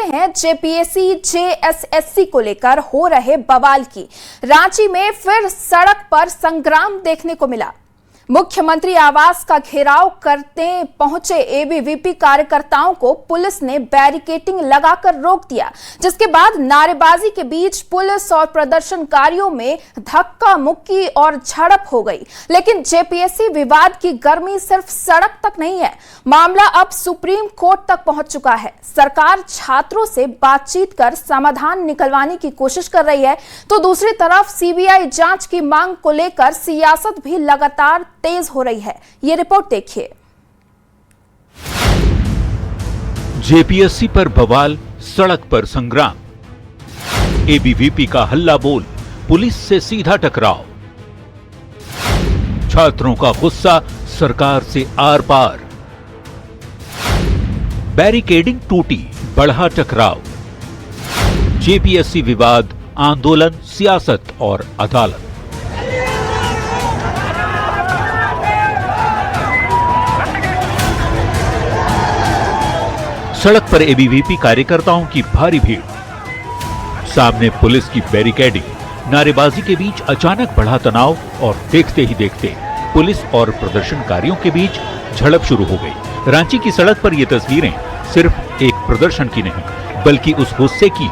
हैं JPSC JSSC को लेकर हो रहे बवाल की। रांची में फिर सड़क पर संग्राम देखने को मिला। मुख्यमंत्री आवास का घेराव करते पहुंचे एबीवीपी कार्यकर्ताओं को पुलिस ने बैरिकेडिंग लगाकर रोक दिया, जिसके बाद नारेबाजी के बीच पुलिस और प्रदर्शनकारियों में धक्का मुक्की और झड़प हो गई। लेकिन जेपीएससी विवाद की गर्मी सिर्फ सड़क तक नहीं है, मामला अब सुप्रीम कोर्ट तक पहुंच चुका है। सरकार छात्रों से बातचीत कर समाधान निकलवाने की कोशिश कर रही है, तो दूसरी तरफ सीबीआई जांच की मांग को लेकर सियासत भी लगातार तेज हो रही है। ये रिपोर्ट देखिए। जेपीएससी पर बवाल, सड़क पर संग्राम, एबीवीपी का हल्ला बोल, पुलिस से सीधा टकराव, छात्रों का गुस्सा सरकार से आर पार, बैरिकेडिंग टूटी, बढ़ा टकराव, जेपीएससी विवाद, आंदोलन, सियासत और अदालत। सड़क पर एबीवीपी कार्यकर्ताओं की भारी भीड़, सामने पुलिस की बैरिकेडिंग, नारेबाजी के बीच अचानक बढ़ा तनाव और देखते ही देखते पुलिस और प्रदर्शनकारियों के बीच झड़प शुरू हो गई। रांची की सड़क पर ये तस्वीरें सिर्फ एक प्रदर्शन की नहीं, बल्कि उस गुस्से की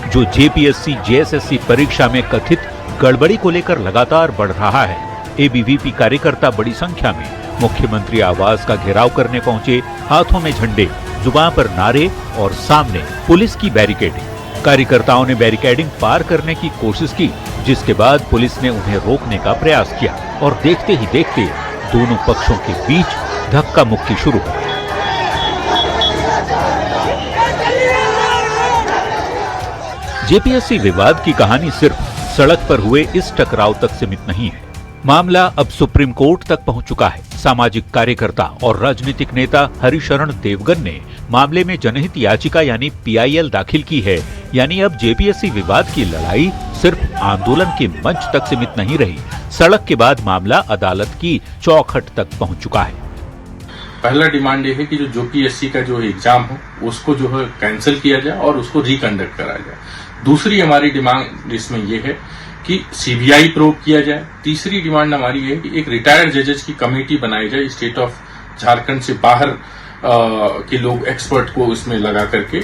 जो जेपीएससी जेएसएससी परीक्षा में कथित गड़बड़ी को लेकर लगातार बढ़ रहा है। एबीवीपी कार्यकर्ता बड़ी संख्या में मुख्यमंत्री आवास का घेराव करने पहुंचे, हाथों में झंडे, जुबान पर नारे और सामने पुलिस की बैरिकेडिंग। कार्यकर्ताओं ने बैरिकेडिंग पार करने की कोशिश की, जिसके बाद पुलिस ने उन्हें रोकने का प्रयास किया और देखते ही देखते दोनों पक्षों के बीच धक्का मुक्की शुरू हो गई। जेपीएससी विवाद की कहानी सिर्फ सड़क पर हुए इस टकराव तक सीमित नहीं है। मामला अब सुप्रीम कोर्ट तक पहुंच चुका है। सामाजिक कार्यकर्ता और राजनीतिक नेता हरिशरण देवगन ने मामले में जनहित याचिका यानी पीआईएल दाखिल की है। यानी अब जेपीएससी विवाद की लड़ाई सिर्फ आंदोलन के मंच तक सीमित नहीं रही, सड़क के बाद मामला अदालत की चौखट तक पहुंच चुका है। पहला डिमांड ये है कि जो जेपीएससी का जो एग्जाम हो उसको जो है कैंसिल किया जाए और उसको रिकंडक्ट कराया जाए। दूसरी हमारी डिमांड इसमें यह है कि सीबीआई प्रोब किया जाए। तीसरी डिमांड हमारी है कि एक रिटायर्ड जजेस की कमेटी बनाई जाए, स्टेट ऑफ झारखंड से बाहर के लोग एक्सपर्ट को इसमें लगा करके।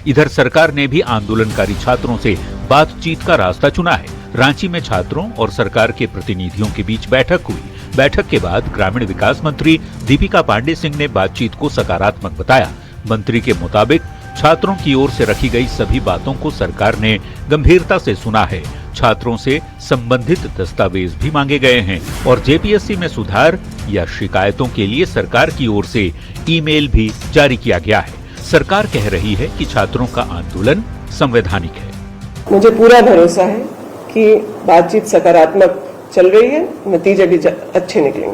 इधर सरकार ने भी आंदोलनकारी छात्रों से बातचीत का रास्ता चुना है। रांची में छात्रों और सरकार के प्रतिनिधियों के बीच बैठक हुई। बैठक के बाद ग्रामीण विकास मंत्री दीपिका पांडे सिंह ने बातचीत को सकारात्मक बताया। मंत्री के मुताबिक छात्रों की ओर से रखी गई सभी बातों को सरकार ने गंभीरता से सुना है। छात्रों से संबंधित दस्तावेज भी मांगे गए हैं और जेपीएससी में सुधार या शिकायतों के लिए सरकार की ओर से ईमेल भी जारी किया गया है। सरकार कह रही है कि छात्रों का आंदोलन संवैधानिक है। मुझे पूरा भरोसा है कि बातचीत सकारात्मक चल रही है, नतीजे भी अच्छे निकलेंगे।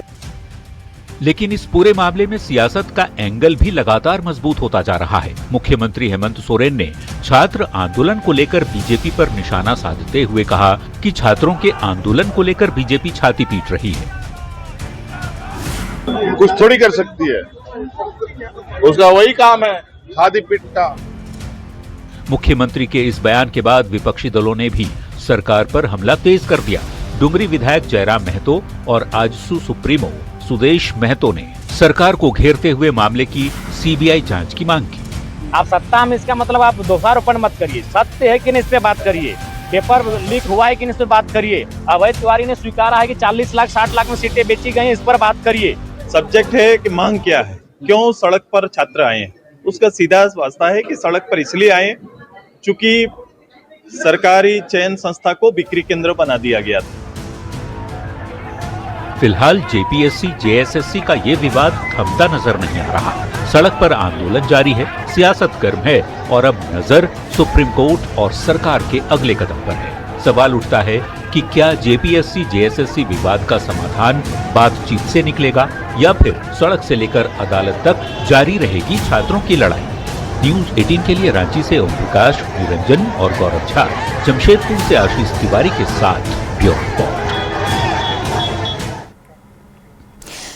लेकिन इस पूरे मामले में सियासत का एंगल भी लगातार मजबूत होता जा रहा है। मुख्यमंत्री हेमंत सोरेन ने छात्र आंदोलन को लेकर बीजेपी पर निशाना साधते हुए कहा कि छात्रों के आंदोलन को लेकर बीजेपी छाती पीट रही है। कुछ थोड़ी कर सकती है, उसका वही काम है, छाती पीटना। मुख्यमंत्री के इस बयान के बाद विपक्षी दलों ने भी सरकार पर हमला तेज कर दिया। डुमरी विधायक जयराम महतो और आजसू सुप्रीमो सुदेश महतो ने सरकार को घेरते हुए मामले की सीबीआई जांच की मांग की। आप सत्ता में, इसका मतलब आप दोषारोपण मत करिए, सत्य है कि नहीं इस पे बात करिए, पेपर लीक हुआ है कि नहीं इस पे बात करिए, अवैध तिवारी ने स्वीकारा है कि 40 लाख 60 लाख में सीटें बेची गई, इस पर बात करिए। सब्जेक्ट है कि मांग क्या है, क्यों सड़क पर छात्र आए हैं, उसका सीधा वास्ता है कि सड़क पर इसलिए आए चूंकि सरकारी चयन संस्था को बिक्री केंद्र बना दिया गया था। फिलहाल जेपीएससी जेएसएससी का ये विवाद थमता नजर नहीं आ रहा। सड़क पर आंदोलन जारी है, सियासत गर्म है और अब नजर सुप्रीम कोर्ट और सरकार के अगले कदम पर है। सवाल उठता है कि क्या जेपीएससी जेएसएससी विवाद का समाधान बातचीत से निकलेगा या फिर सड़क से लेकर अदालत तक जारी रहेगी छात्रों की लड़ाई। न्यूज 18 के लिए रांची से ओम प्रकाश, निरंजन और गौरव झा, जमशेदपुर से आशीष तिवारी के साथ ब्यूरो रिपोर्ट।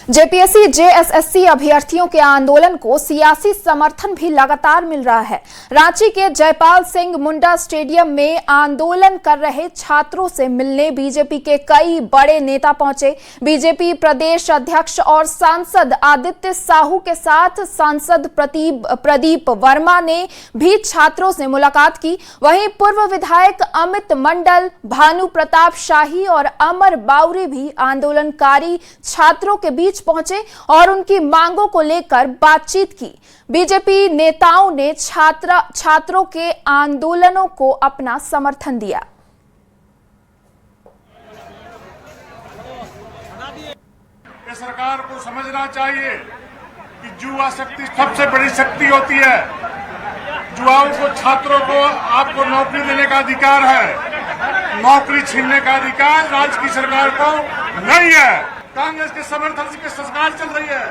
जेपीएससी जेएसएससी अभ्यर्थियों के आंदोलन को सियासी समर्थन भी लगातार मिल रहा है। रांची के जयपाल सिंह मुंडा स्टेडियम में आंदोलन कर रहे छात्रों से मिलने बीजेपी के कई बड़े नेता पहुंचे। बीजेपी प्रदेश अध्यक्ष और सांसद आदित्य साहू के साथ सांसद प्रदीप वर्मा ने भी छात्रों से मुलाकात की। वहीं पूर्व विधायक अमित मंडल, भानु प्रताप शाही और अमर बाउरी भी आंदोलनकारी छात्रों के बीच पहुंचे और उनकी मांगों को लेकर बातचीत की। बीजेपी नेताओं ने छात्रों के आंदोलनों को अपना समर्थन दिया। सरकार को समझना चाहिए कि युवा शक्ति सबसे बड़ी शक्ति होती है। युवाओं को, छात्रों को आपको नौकरी देने का अधिकार है। नौकरी छीनने का अधिकार राज्य की सरकार को नहीं है। कांग्रेस के समर्थन से सरकार चल रही है।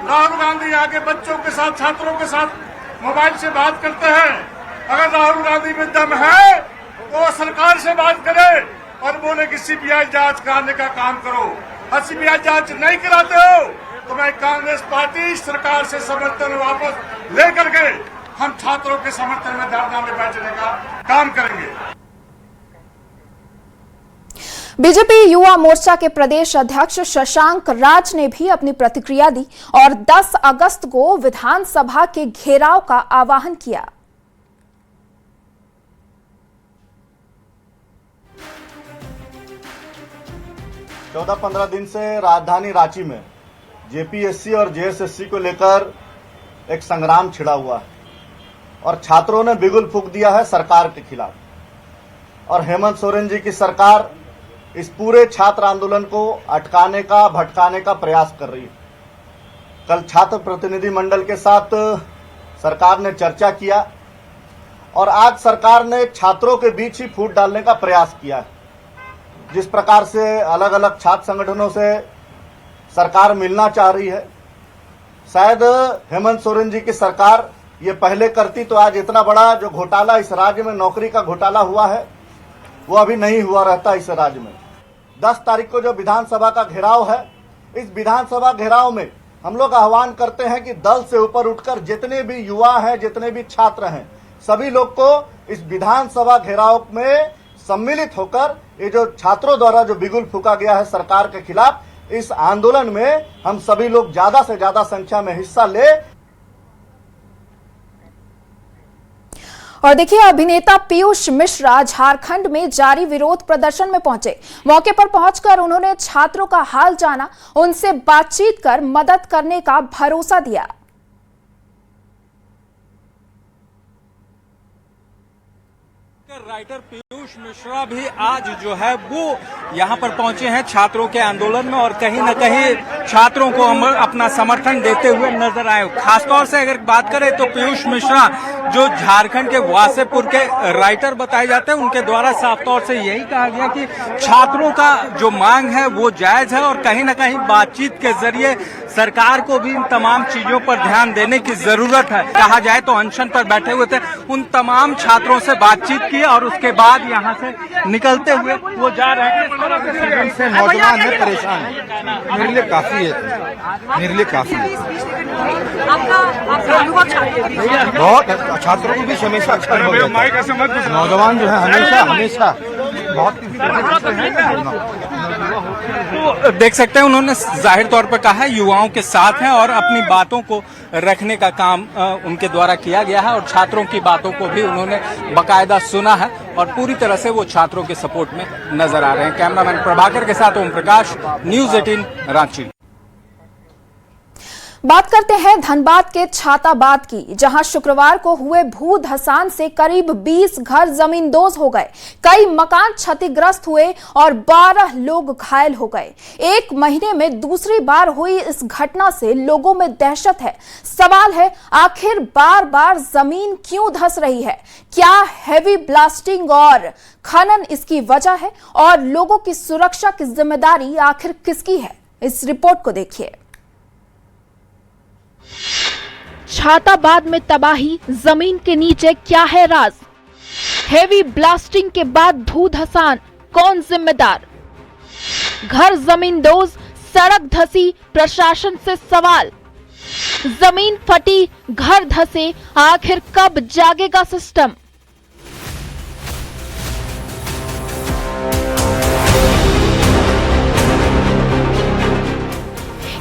राहुल गांधी आगे बच्चों के साथ, छात्रों के साथ मोबाइल से बात करते हैं। अगर राहुल गांधी में दम है तो सरकार से बात करे और बोले कि सीबीआई जांच कराने का काम करो। और सीबीआई जांच नहीं कराते हो तो मैं कांग्रेस पार्टी सरकार से समर्थन वापस लेकर के हम छात्रों के समर्थन में धरना में बैठने का काम करेंगे। बीजेपी युवा मोर्चा के प्रदेश अध्यक्ष शशांक राज ने भी अपनी प्रतिक्रिया दी और 10 अगस्त को विधानसभा के घेराव का आह्वान किया। चौदह 15 दिन से राजधानी रांची में जेपीएससी और जेएसएससी को लेकर एक संग्राम छिड़ा हुआ है और छात्रों ने बिगुल फूंक दिया है सरकार के खिलाफ। और हेमंत सोरेन जी की सरकार इस पूरे छात्र आंदोलन को अटकाने का, भटकाने का प्रयास कर रही है। कल छात्र प्रतिनिधि मंडल के साथ सरकार ने चर्चा किया और आज सरकार ने छात्रों के बीच ही फूट डालने का प्रयास किया है। जिस प्रकार से अलग अलग छात्र संगठनों से सरकार मिलना चाह रही है, शायद हेमंत सोरेन जी की सरकार ये पहले करती तो आज इतना बड़ा जो घोटाला इस राज्य में नौकरी का घोटाला हुआ है वो अभी नहीं हुआ रहता इस राज्य में। 10 तारीख को जो विधानसभा का घेराव है, इस विधानसभा घेराव में हम लोग आह्वान करते हैं कि दल से ऊपर उठकर जितने भी युवा हैं, जितने भी छात्र हैं, सभी लोग को इस विधानसभा घेराव में सम्मिलित होकर ये जो छात्रों द्वारा जो बिगुल फूंका गया है सरकार के खिलाफ, इस आंदोलन में हम सभी लोग ज्यादा से ज्यादा संख्या में हिस्सा ले। और देखिए, अभिनेता पीयूष मिश्रा झारखंड में जारी विरोध प्रदर्शन में पहुंचे। मौके पर पहुंचकर उन्होंने छात्रों का हाल जाना, उनसे बातचीत कर मदद करने का भरोसा दिया। राइटर पीयूष मिश्रा भी आज जो है वो यहाँ पर पहुंचे हैं छात्रों के आंदोलन में और कहीं न कहीं छात्रों को अपना समर्थन देते हुए नजर आए। खासतौर से अगर बात करें तो पीयूष मिश्रा जो झारखंड के वासेपुर के राइटर बताए जाते हैं, उनके द्वारा साफ तौर से यही कहा गया कि छात्रों का जो मांग है वो जायज है और कहीं न कहीं बातचीत के जरिए सरकार को भी इन तमाम चीजों पर ध्यान देने की जरूरत है। कहा जाए तो अनशन पर बैठे हुए थे, उन तमाम छात्रों से बातचीत की और उसके बाद यहाँ से निकलते हुए वो जा रहे हैं। से नौजवान है, परेशान है, मेरे लिए काफी है, मेरे लिए काफी है। बहुत छात्रों को भी हमेशा अच्छा नौजवान जो है हमेशा बहुत तो देख सकते हैं उन्होंने जाहिर तौर पर कहा है युवाओं के साथ हैं और अपनी बातों को रखने का काम उनके द्वारा किया गया है और छात्रों की बातों को भी उन्होंने बाकायदा सुना है और पूरी तरह से वो छात्रों के सपोर्ट में नजर आ रहे हैं। कैमरामैन प्रभाकर के साथ ओम प्रकाश, न्यूज़ 18 रांची। बात करते हैं धनबाद के छाताबाद की, जहां शुक्रवार को हुए भू धसान से करीब 20 घर जमींदोज हो गए, कई मकान क्षतिग्रस्त हुए और 12 लोग घायल हो गए। एक महीने में दूसरी बार हुई इस घटना से लोगों में दहशत है। सवाल है, आखिर बार बार जमीन क्यों धंस रही है? क्या हेवी ब्लास्टिंग और खनन इसकी वजह है? और लोगों की सुरक्षा की जिम्मेदारी आखिर किसकी है? इस रिपोर्ट को देखिए। छाताबाद में तबाही, जमीन के नीचे क्या है राज? हेवी ब्लास्टिंग के बाद भू धसान, कौन जिम्मेदार? घर जमींदोज, सड़क धसी, प्रशासन से सवाल। जमीन फटी, घर धसे, आखिर कब जागेगा सिस्टम?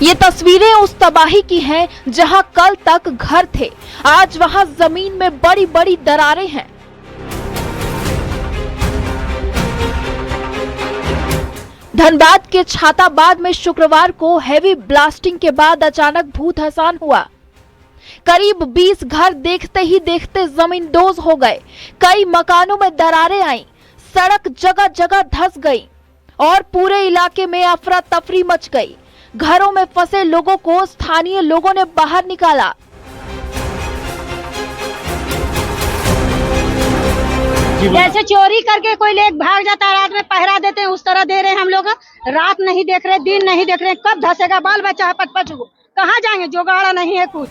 ये तस्वीरें उस तबाही की हैं जहां कल तक घर थे, आज वहां जमीन में बड़ी बड़ी दरारें हैं। धनबाद के छाताबाद में शुक्रवार को हैवी ब्लास्टिंग के बाद अचानक भूधसान हुआ। करीब 20 घर देखते ही देखते जमींदोज हो गए। कई मकानों में दरारें आईं, सड़क जगह जगह धंस गई और पूरे इलाके में अफरा तफरी मच गई। घरों में फंसे लोगों को स्थानीय लोगों ने बाहर निकाला। जैसे चोरी करके कोई ले भाग जाता है, रात में पहरा देते हैं, उस तरह दे रहे हैं हम लोग। रात नहीं देख रहे, दिन नहीं देख रहे, कब धसेगा बाल बच्चा है पच कहाँ जाएंगे, जोगाड़ा नहीं है कुछ।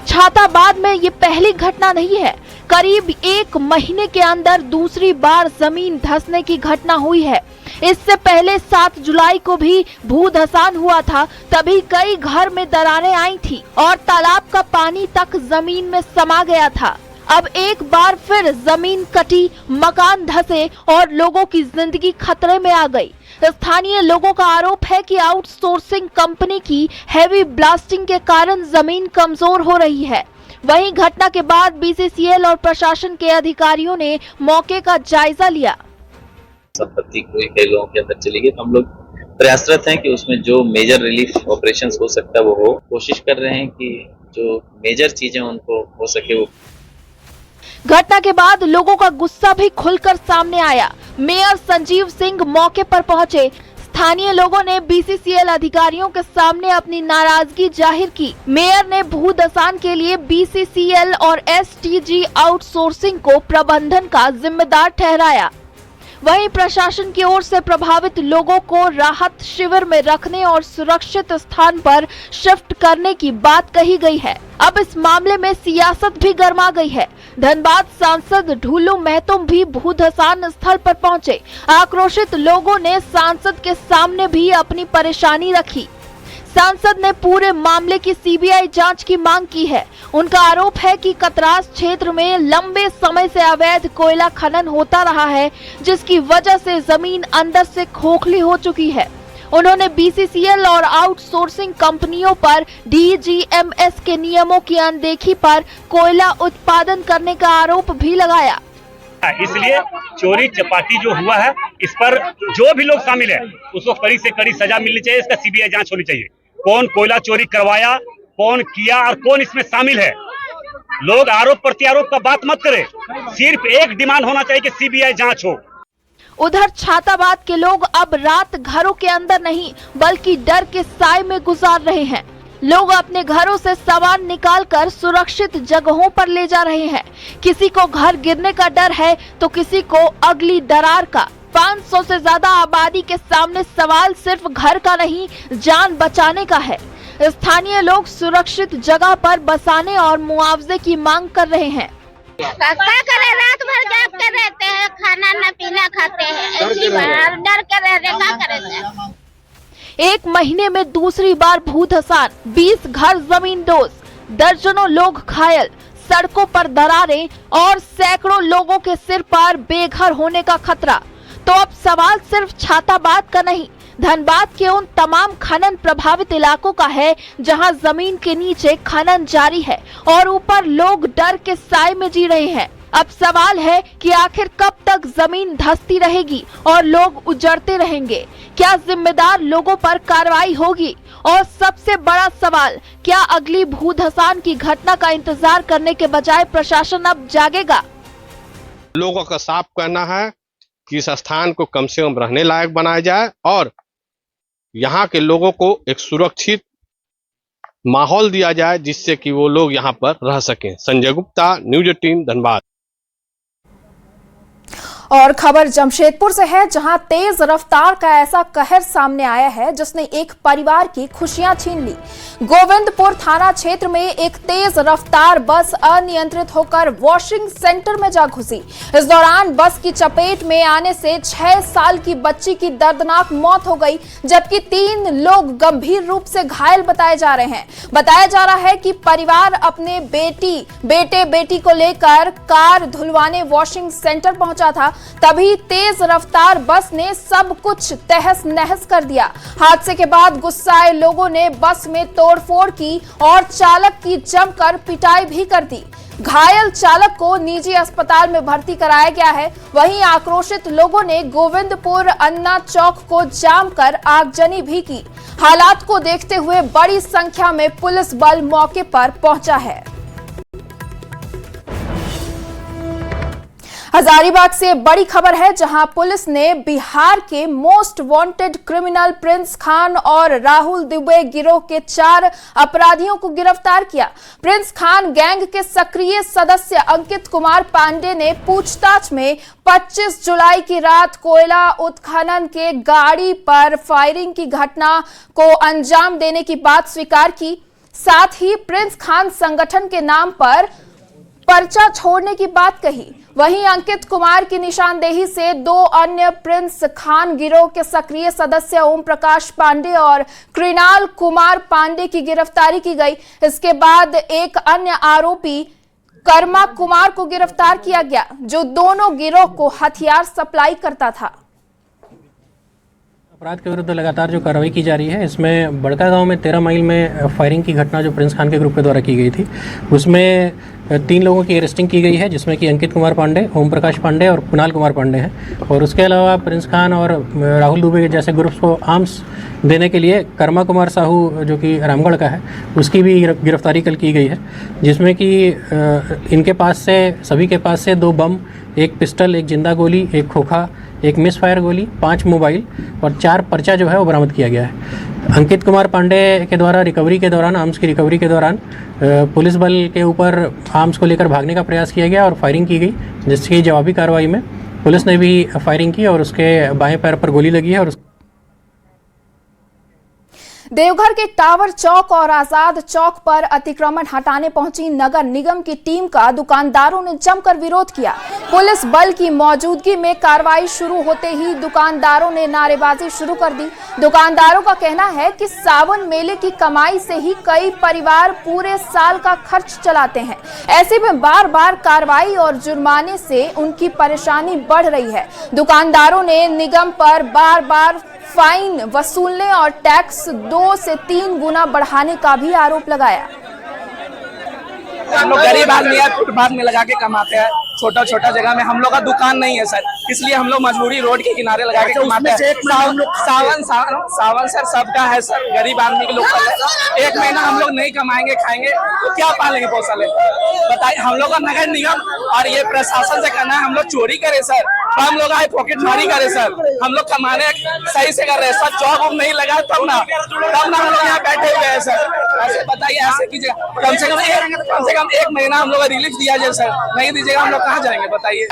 छाताबाद में ये पहली घटना नहीं है। करीब 1 महीने के अंदर दूसरी बार जमीन धंसने की घटना हुई है। इससे पहले 7 जुलाई को भी भूधसान हुआ था, तभी कई घर में दरारें आई थी और तालाब का पानी तक जमीन में समा गया था। अब एक बार फिर जमीन कटी, मकान धंसे और लोगों की जिंदगी खतरे में आ गई। स्थानीय लोगों का आरोप है कि आउटसोर्सिंग कंपनी की हैवी ब्लास्टिंग के कारण जमीन कमजोर हो रही है। वहीं घटना के बाद बीसीसीएल और प्रशासन के अधिकारियों ने मौके का जायजा लिया। संपत्ति कोई कई लोगों के अंदर चली गई, हम लोग प्रयासरत हैं कि उसमें जो मेजर रिलीफ ऑपरेशंस हो सकता है वो हो। कोशिश कर रहे हैं कि जो मेजर चीजें उनको हो सके वो। घटना के बाद लोगों का गुस्सा भी खुलकर सामने आया। मेयर संजीव सिंह मौके पर पहुंचे। स्थानीय लोगों ने बीसीसीएल अधिकारियों के सामने अपनी नाराजगी जाहिर की। मेयर ने भूधसान के लिए बीसीसीएल और एसटीजी आउटसोर्सिंग को प्रबंधन का जिम्मेदार ठहराया। वहीं प्रशासन की ओर से प्रभावित लोगों को राहत शिविर में रखने और सुरक्षित स्थान पर शिफ्ट करने की बात कही गई है। अब इस मामले में सियासत भी गर्मा गई है। धनबाद सांसद ढूलू महतो भी भूधसान स्थल पर पहुंचे। आक्रोशित लोगों ने सांसद के सामने भी अपनी परेशानी रखी। सांसद ने पूरे मामले की सीबीआई जांच की मांग की है। उनका आरोप है कि कतरास क्षेत्र में लंबे समय से अवैध कोयला खनन होता रहा है, जिसकी वजह से जमीन अंदर से खोखली हो चुकी है। उन्होंने बीसीसीएल और आउटसोर्सिंग कंपनियों पर डीजीएमएस के नियमों की अनदेखी पर कोयला उत्पादन करने का आरोप भी लगाया। इसलिए चोरी चपाटी जो हुआ है, इस पर जो भी लोग शामिल है उसको कड़ी से कड़ी सजा मिलनी चाहिए। इसका सीबीआई जांच होनी चाहिए। कौन कोयला चोरी करवाया, कौन किया और कौन इसमें शामिल है। लोग आरोप प्रत्यारोप का बात मत करें, सिर्फ एक डिमांड होना चाहिए कि सीबीआई जांच हो। उधर छाताबाद के लोग अब रात घरों के अंदर नहीं बल्कि डर के साए में गुजार रहे हैं। लोग अपने घरों से सामान निकालकर सुरक्षित जगहों पर ले जा रहे हैं। किसी को घर गिरने का डर है तो किसी को अगली दरार का। 500 से ज्यादा आबादी के सामने सवाल सिर्फ घर का नहीं, जान बचाने का है। स्थानीय लोग सुरक्षित जगह पर बसाने और मुआवजे की मांग कर रहे हैं। क्या करें, रात भर जाग कर रहते हैं, खाना न पीना खाते हैं, ऐसी डर कर रहे हैं, क्या करें। 1 महीने में दूसरी बार भूधसान, 20 घर जमींदोज, दर्जनों लोग घायल, सड़कों पर दरारें और सैकड़ों लोगों के सिर पर बेघर होने का खतरा। तो अब सवाल सिर्फ छाताबाद का नहीं, धनबाद के उन तमाम खनन प्रभावित इलाकों का है जहां जमीन के नीचे खनन जारी है और ऊपर लोग डर के साए में जी रहे हैं। अब सवाल है कि आखिर कब तक जमीन धंसती रहेगी और लोग उजड़ते रहेंगे। क्या जिम्मेदार लोगों पर कार्रवाई होगी? और सबसे बड़ा सवाल, क्या अगली भूधसान की घटना का इंतजार करने के बजाय प्रशासन अब जागेगा? लोगों का साफ कहना है कि इस स्थान को कम से कम रहने लायक बनाया जाए और यहाँ के लोगों को एक सुरक्षित माहौल दिया जाए जिससे कि वो लोग यहाँ पर रह सकें। संजय गुप्ता, न्यूज 18 धनबाद। और खबर जमशेदपुर से है, जहां तेज रफ्तार का ऐसा कहर सामने आया है जिसने एक परिवार की खुशियां छीन ली। गोविंदपुर थाना क्षेत्र में एक तेज रफ्तार बस अनियंत्रित होकर वॉशिंग सेंटर में जा घुसी। इस दौरान बस की चपेट में आने से 6 साल की बच्ची की दर्दनाक मौत हो गई, जबकि 3 लोग गंभीर रूप से घायल बताए जा रहे हैं। बताया जा रहा है कि परिवार अपने बेटे को लेकर कार धुलवाने वॉशिंग सेंटर पहुंचा था, तभी तेज रफ्तार बस ने सब कुछ तहस नहस कर दिया। हादसे के बाद गुस्साए लोगों ने बस में तोड़फोड़ की और चालक की जमकर पिटाई भी कर दी। घायल चालक को निजी अस्पताल में भर्ती कराया गया है। वहीं आक्रोशित लोगों ने गोविंदपुर अन्ना चौक को जाम कर आगजनी भी की। हालात को देखते हुए बड़ी संख्या में पुलिस बल मौके पर पहुंचा है। हजारीबाग से बड़ी खबर है, जहां पुलिस ने बिहार के most wanted criminal Prince Khan और राहुल दुबे गिरोह के 4 अपराधियों को गिरफ्तार किया। प्रिंस खान गैंग के सक्रिय सदस्य अंकित कुमार पांडे ने पूछताछ में 25 जुलाई की रात कोयला उत्खनन के गाड़ी पर फायरिंग की घटना को अंजाम देने की बात स्वीकार की। साथ ही प्रिंस खान संगठन के नाम पर पर्चा छोड़ने की बात कही। वहीं अंकित कुमार की निशानदेही से 2 अन्य प्रिंस खान गिरोह के सक्रिय सदस्य ओम प्रकाश पांडे और कृणाल कुमार पांडे की गिरफ्तारी की गई। इसके बाद एक अन्य आरोपी कर्मा कुमार को गिरफ्तार किया गया, जो दोनों गिरोह को हथियार सप्लाई करता था। अपराध के विरुद्ध लगातार जो कार्रवाई की जा रही है, इसमें बड़का गांव में 13 माइल में फायरिंग की घटना जो प्रिंस खान के ग्रुप के द्वारा की गई थी, उसमें 3 लोगों की अरेस्टिंग की गई है, जिसमें कि अंकित कुमार पांडे, ओम प्रकाश पांडे और कुणाल कुमार पांडे हैं। और उसके अलावा प्रिंस खान और राहुल दुबे जैसे ग्रुप्स को आर्म्स देने के लिए कर्मा कुमार साहू, जो कि रामगढ़ का है, उसकी भी गिरफ्तारी कल की गई है, जिसमें कि इनके पास से सभी के पास से 2 बम, 1 पिस्टल, 1 जिंदा गोली, 1 खोखा, 1 मिस फायर गोली, 5 मोबाइल और 4 पर्चा जो है वो बरामद किया गया है। अंकित कुमार पांडे के द्वारा रिकवरी के दौरान, आर्म्स की रिकवरी के दौरान पुलिस बल के ऊपर आर्म्स को लेकर भागने का प्रयास किया गया और फायरिंग की गई, जिसकी जवाबी कार्रवाई में पुलिस ने भी फायरिंग की और उसके बाएं पैर पर गोली लगी है। और देवघर के टावर चौक और आजाद चौक पर अतिक्रमण हटाने पहुंची नगर निगम की टीम का दुकानदारों ने जमकर विरोध किया। पुलिस बल की मौजूदगी में कार्रवाई शुरू होते ही दुकानदारों ने नारेबाजी शुरू कर दी। दुकानदारों का कहना है कि सावन मेले की कमाई से ही कई परिवार पूरे साल का खर्च चलाते हैं। ऐसे में बार बार कार्रवाई और जुर्माने से उनकी परेशानी बढ़ रही है। दुकानदारों ने निगम पर बार बार फाइन वसूलने और टैक्स 2 से 3 गुना बढ़ाने का भी आरोप लगाया। हम लोग गरीब आदमी है, फुटपाथ में लगा के कमाते हैं। छोटा छोटा जगह में हम लोग का दुकान नहीं है सर, इसलिए हम लोग मजबूरी रोड के किनारे लगा के कमाते हैं। सावन सर सबका है सर, गरीब आदमी के लोग 1 महीना हम लोग नहीं कमाएंगे खाएंगे तो क्या पालेंगे पोसा बताइए। हम लोग का नगर निगम और ये प्रशासन से कहना है हम लोग चोरी करे सर, हम लोग आए पॉकेट मारी करे सर, हम लोग कमाने सही से कर रहे हैं सर। जॉब नहीं लगा तब ना हम लोग यहाँ बैठे हुए हैं सर। ऐसे बताइए, ऐसे कीजिएगा। कम से कम 1 महीना हम लोग रिलीफ दिया जाए सर, नहीं दीजिएगा हम लोग कहाँ जाएंगे बताइए।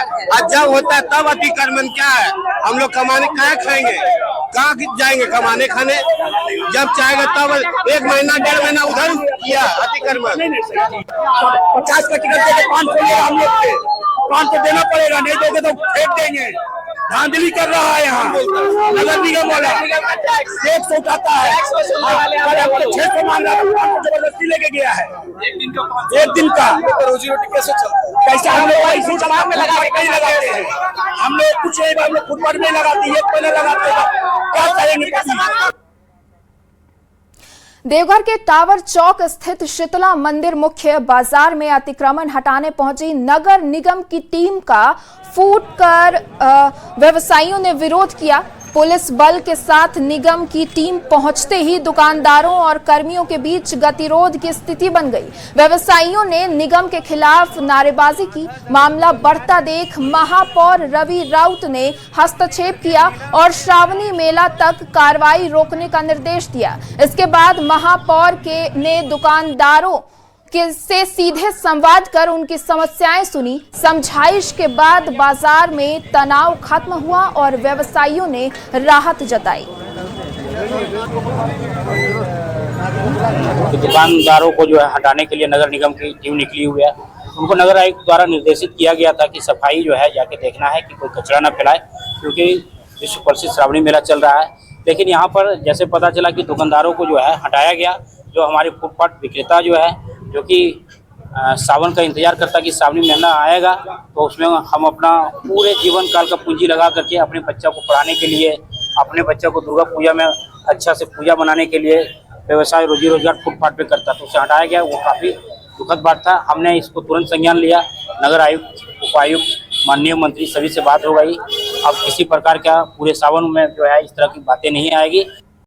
जब होता है तब अतिक्रमण क्या है, हम लोग कमाने कहाँ खाएंगे, कहाँ जाएंगे कमाने खाने। जब चाहेगा तब 1 महीना 1.5 महीना उधर किया अतिक्रमण। 50 का टिकट देके 500 लिया हम लोग के, 500 देना पड़ेगा, नहीं दोगे तो फेंक देंगे। धांधली कर रहा है यहाँ नगर निगम वाला, टैक्स उठाता है। 600 मांग रहा है, जबरदस्ती लेके गया है। 1 दिन का रोजी रोटी कैसे चलता, कैसे हम लोग इसी जगह में लगा के नहीं लगाते हैं। हम लोग कुछ नहीं, हम लोग फुटपाथ में लगाते हैं, 1 महीने लगाते हैं, क्या करेंगे। देवघर के टावर चौक स्थित शीतला मंदिर मुख्य बाजार में अतिक्रमण हटाने पहुंची नगर निगम की टीम का फूटकर व्यवसायियों ने विरोध किया। पुलिस बल के साथ निगम की टीम पहुंचते ही दुकानदारों और कर्मियों के बीच गतिरोध की स्थिति बन गई। व्यवसायियों ने निगम के खिलाफ नारेबाजी की। मामला बढ़ता देख महापौर रवि राउत ने हस्तक्षेप किया और श्रावणी मेला तक कार्रवाई रोकने का निर्देश दिया। इसके बाद महापौर ने दुकानदारों से सीधे संवाद कर उनकी समस्याएं सुनी। समझाइश के बाद बाजार में तनाव खत्म हुआ और व्यवसायियों ने राहत जताई। दुकानदारों को जो है हटाने के लिए नगर निगम की टीम निकली हुई है। उनको नगर आयुक्त द्वारा निर्देशित किया गया था कि सफाई जो है जाके देखना है कि कोई कचरा न फैलाए, क्योंकि विश्व प्रसिद्ध श्रावणी मेला चल रहा है। लेकिन यहाँ पर जैसे पता चला कि दुकानदारों को जो है हटाया गया। जो हमारे फुटपाथ विक्रेता जो है, जो कि सावन का इंतजार करता कि सावनी महीना आएगा तो उसमें हम अपना पूरे जीवन काल का पूंजी लगा करके अपने बच्चा को पढ़ाने के लिए, अपने बच्चा को दुर्गा पूजा में अच्छा से पूजा बनाने के लिए व्यवसाय रोजी रोजगार फुटपाथ पे करता, तो उसे हटाया गया। वो काफ़ी दुखद बात था। हमने इसको तुरंत संज्ञान लिया। नगर आयुक्त, उपायुक्त, माननीय मंत्री सभी से बात हो गई। अब किसी प्रकार का पूरे सावन में जो है इस तरह की बातें नहीं आएगी।